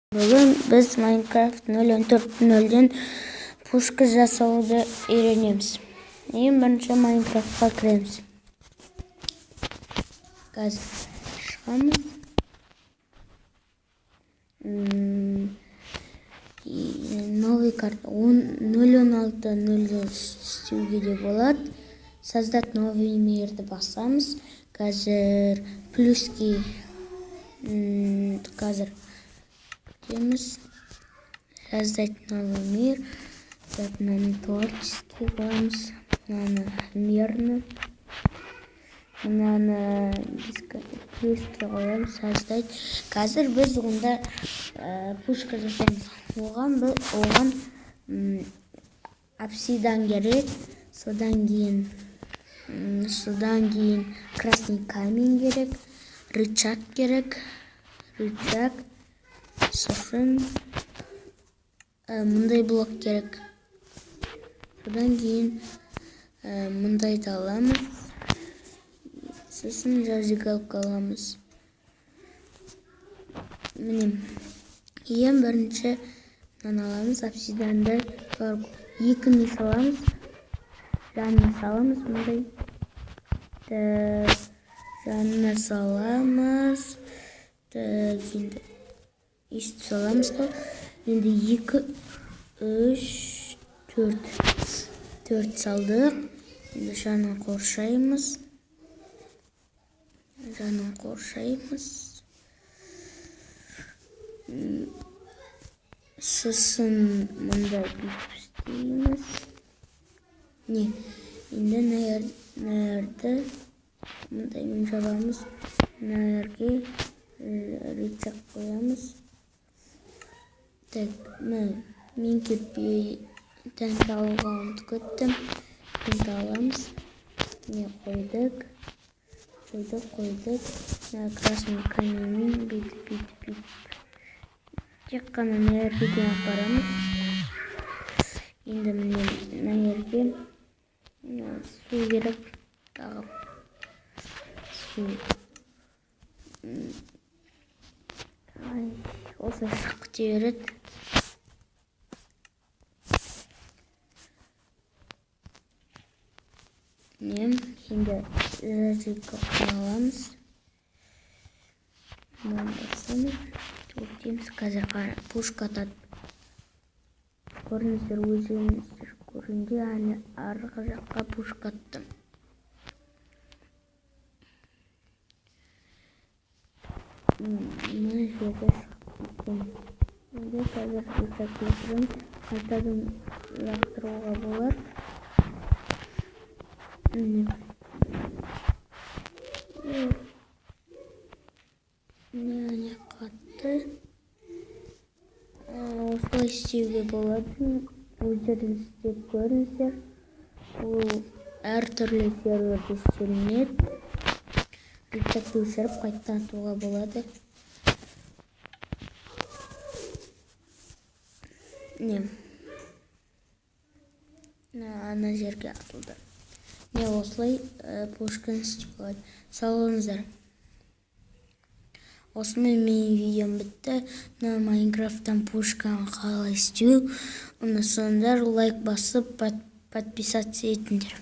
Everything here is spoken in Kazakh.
Бүгін біз Minecraft 0.4.0-ден пушка жасауды үйренеміз. Ең бірінші Minecraftқа кіреміз. Қазір шығамыз. Новый карта 0.16.0-де істеуге де болады. Создать новый мирді басамыз. Қазір плюски қазір создать новый мир. Мынаны творческий қоямыз. Мынаны мирный. Мынаны плюске қоямыз. Создать. Қазір біз онда пушка жасаймыз. Оған обсидан керек. Содан кейін красный камень керек. Рычаг керек. Сосын мындай блок керек. Содан кейін мындайды аламыз. Сосын зажигалка аламыз. Міне, ең бірінші аламыз обсиданды. Екіні саламыз. Жанына саламыз мындай. Жанына саламыз. Енді естіп саламыз да. Енді 2, 3, 4 салдық. Енді жанын қоршаймыз. Сосын мындай бүйтіп істейміз. Енді нәрді мындаймен жабамыз. Нәрге рычаг қоямыз. Мен кетпей тәнті алуға ұмытып кеттім. Тәнті аламыз. Қойдық. Красный каменьмен бүйтіп. Тек қана нәрге дейін апарамыз. Енді міне нәрге су керек. Су. Осы шық тереді. Енді зажигалка аламыз. Өтеміз. Қазір пушка атады. Көріңіздер, өзіңіздер көрінге арғы жаққа пушка атты. Мына жерде шыққан. Енді қазір рычагын қайтадан лақтыруға болады. Не қатты. Осылай істеуге болады. Өздеріңіз істеп көріңіздер. Ол әртүрлі серверде істелінеді. Рычагты өшіріп қайтадан атуға болады. Ана жерге атылды. Осылай пушканы істеп болады. Сау болыңыздар. Осымен менің видеом бітті. Майнкрафттан пушканы қалай істеу. Оны сонда лайк басып подписаться етіңдер.